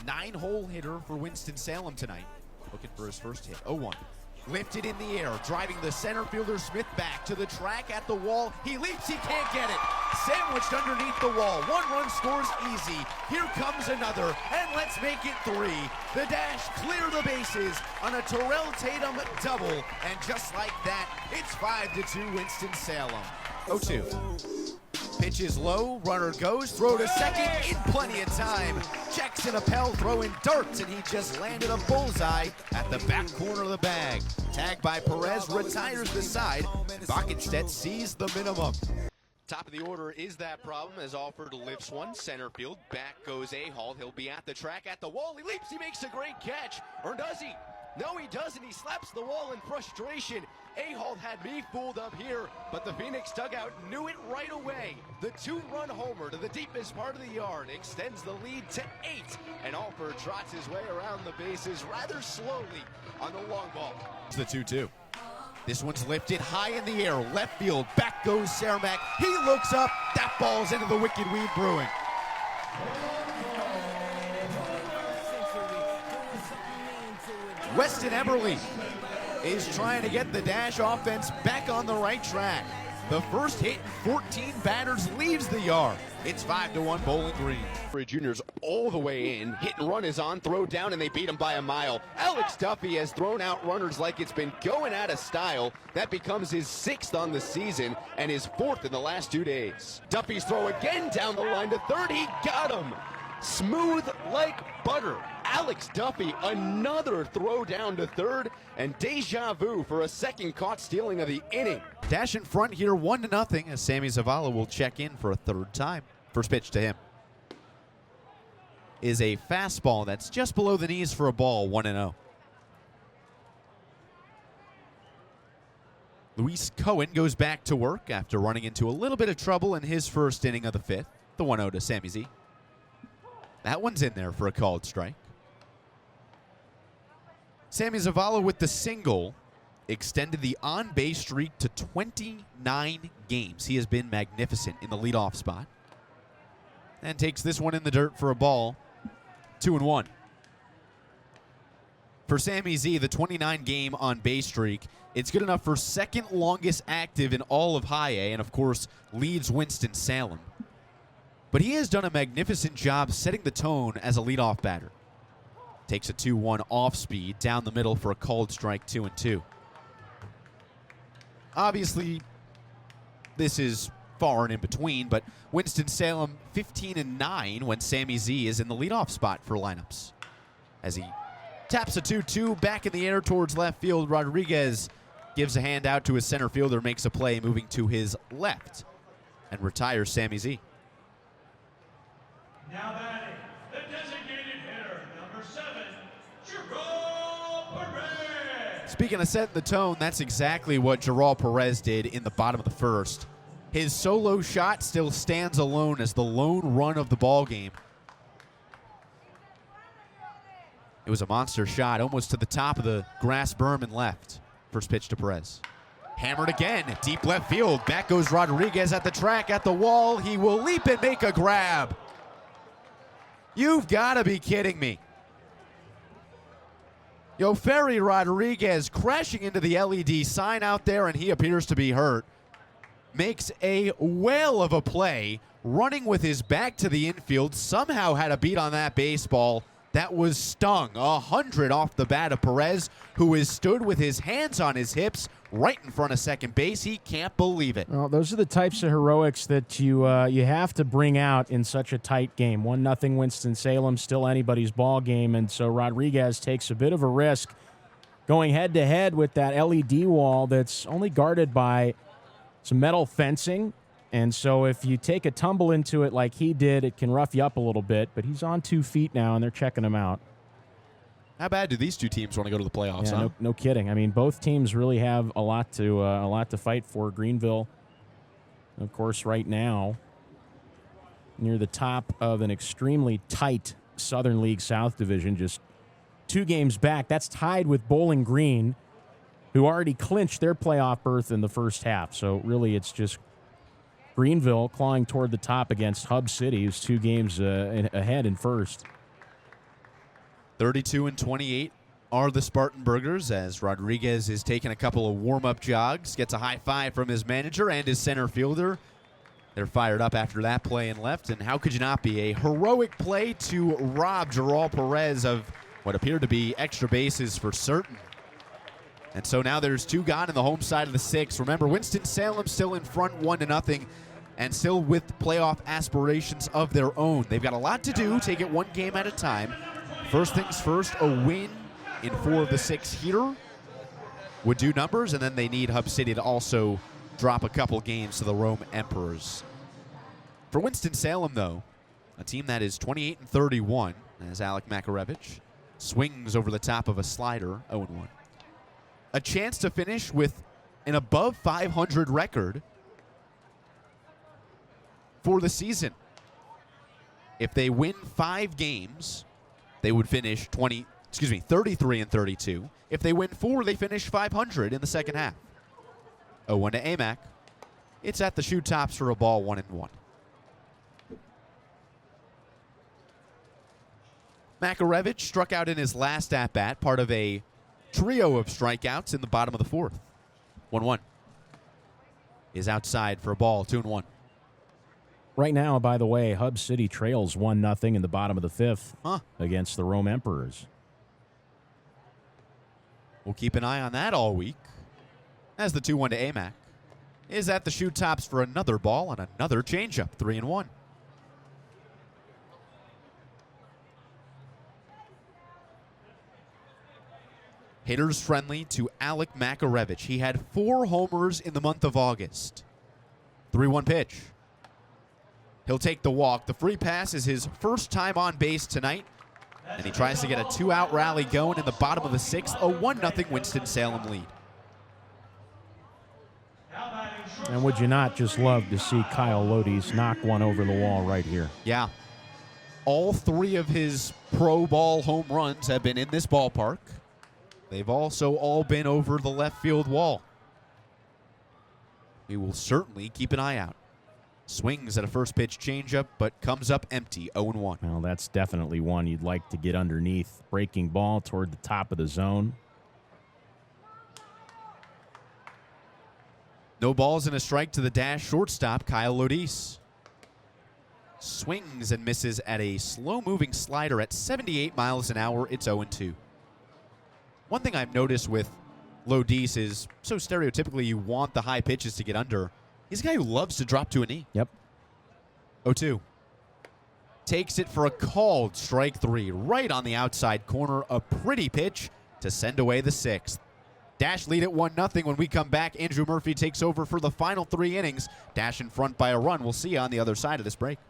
9-hole hitter for Winston-Salem tonight. Looking for his first hit. 0-1. Lifted in the air, driving the center fielder Smith back to the track at the wall. He leaps, he can't get it. Sandwiched underneath the wall. 1 run scores easy. Here comes another, and let's make it 3. The dash clear the bases on a Terrell Tatum double, and just like that, it's 5-2 Winston-Salem. 0-2. Pitch is low, runner goes, throw to second in plenty of time. Jackson Appel throwing darts, and he just landed a bullseye at the back corner of the bag. Tagged by Perez, retires the side. Bockenstedt sees the minimum. Top of the order is that problem as Alford lifts one, center field. Back goes Ahold. He'll be at the track, at the wall. He leaps, he makes a great catch. Or does he? No, he doesn't. He slaps the wall in frustration. Ahold had me fooled up here, but the Phoenix dugout knew it right away. The 2-run homer to the deepest part of the yard extends the lead to 8, and Alford trots his way around the bases rather slowly on the long ball. It's the 2-2. This one's lifted high in the air, left field, back goes Cermak. He looks up, that ball's into the wicked weed brewing. Weston Eberle is trying to get the Dash offense back on the right track. The first hit in 14 batters leaves the yard. It's 5-1 Bowling Green. Juniors all the way in. Hit and run is on, throw down, and they beat him by a mile. Alex Duffy has thrown out runners like it's been going out of style. That becomes his 6th on the season and his 4th in the last 2 days. Duffy's throw again down the line to third. He got him. Smooth like butter. Alex Duffy, another throw down to third, and deja vu for a second caught stealing of the inning. Dash in front here 1-0 as Sammy Zavala will check in for a 3rd time. First pitch to him is a fastball that's just below the knees for a ball, 1-0. Luis Cohen goes back to work after running into a little bit of trouble in his first inning of the 5th. The 1-0 to Sammy Z. That one's in there for a called strike. Sammy Zavala with the single extended the on-base streak to 29 games. He has been magnificent in the leadoff spot. And takes this one in the dirt for a ball. 2-1. For Sammy Z, the 29-game on-base streak, it's good enough for 2nd longest active in all of High A, and of course leads Winston-Salem. But he has done a magnificent job setting the tone as a leadoff batter. Takes a 2-1 off speed down the middle for a called strike, 2-2. Obviously, this is far and in between, but Winston-Salem 15-9 when Sammy Z is in the leadoff spot for lineups. As he taps a 2-2 back in the air towards left field, Rodriguez gives a hand out to his center fielder, makes a play moving to his left, and retires Sammy Z. Now batting, the designated hitter, number 7, Gerald Perez. Speaking of setting the tone, that's exactly what Gerald Perez did in the bottom of the 1st. His solo shot still stands alone as the lone run of the ball game. It was a monster shot, almost to the top of the grass berm and left. First pitch to Perez. Hammered again, deep left field. Back goes Rodriguez at the track, at the wall. He will leap and make a grab. You've got to be kidding me. Ferry Rodriguez crashing into the LED sign out there, and he appears to be hurt. Makes a whale of a play, running with his back to the infield. Somehow had a beat on that baseball. That was stung 100 off the bat of Perez, who has stood with his hands on his hips right in front of second base. He can't believe it. Well, those are the types of heroics that you have to bring out in such a tight game. 1-0 Winston-Salem, still anybody's ball game, and so Rodriguez takes a bit of a risk going head-to-head with that LED wall that's only guarded by some metal fencing. And so if you take a tumble into it like he did, it can rough you up a little bit. But he's on 2 feet now, and they're checking him out. How bad do these two teams want to go to the playoffs, Yeah, huh? no kidding. I mean, both teams really have a lot to fight for. Greenville, of course, right now near the top of an extremely tight Southern League South division, just 2 games back. That's tied with Bowling Green, who already clinched their playoff berth in the first half. So really, it's just Greenville clawing toward the top against Hub City, who's 2 games ahead in first. 32-28 are the Spartanburgers as Rodriguez is taking a couple of warm-up jogs, gets a high five from his manager and his center fielder. They're fired up after that play and left, and how could you not be? A heroic play to rob Gerald Perez of what appeared to be extra bases for certain. And so now there's 2 gone in the home side of the 6th. Remember, Winston-Salem still in front 1-0 and still with playoff aspirations of their own. They've got a lot to do, take it one game at a time. First things first, a win in 4 of the 6 here would do numbers, and then they need Hub City to also drop a couple games to the Rome Emperors. For Winston-Salem, though, a team that is 28-31, as Alec Makarevich swings over the top of a slider, 0-1. A chance to finish with an above 500 record for the season. If they win 5 games, they would finish 33-32. If they win 4, they finish 500 in the second half. 0-1 to AMAC. It's at the shoe tops for a ball 1-1. Makarevich struck out in his last at-bat, part of a trio of strikeouts in the bottom of the 4th. 1-1 is outside for a ball 2-1. Right now, by the way, Hub City trails 1-0 in the bottom of the 5th against the Rome Emperors. We'll keep an eye on that all week as the 2-1 to AMAC is at the shoe tops for another ball and another changeup, 3-1. Hitters friendly to Alec Makarevich. He had 4 homers in the month of August. 3-1 pitch. He'll take the walk. The free pass is his first time on base tonight, and he tries to get a 2-out rally going in the bottom of the 6th, a 1-0 Winston-Salem lead. And would you not just love to see Kyle Lodi's knock one over the wall right here? Yeah. All 3 of his pro ball home runs have been in this ballpark. They've also all been over the left field wall. We will certainly keep an eye out. Swings at a first pitch changeup, but comes up empty, 0-1. Well, that's definitely one you'd like to get underneath. Breaking ball toward the top of the zone. No balls and a strike to the dash shortstop, Kyle Lodis. Swings and misses at a slow-moving slider at 78 miles an hour. It's 0-2. One thing I've noticed with Lodis is, so stereotypically you want the high pitches to get under. He's a guy who loves to drop to a knee. Yep. 0-2. Takes it for a called strike 3 right on the outside corner. A pretty pitch to send away the 6th. Dash lead at 1-0. When we come back, Andrew Murphy takes over for the final 3 innings. Dash in front by a run. We'll see you on the other side of this break.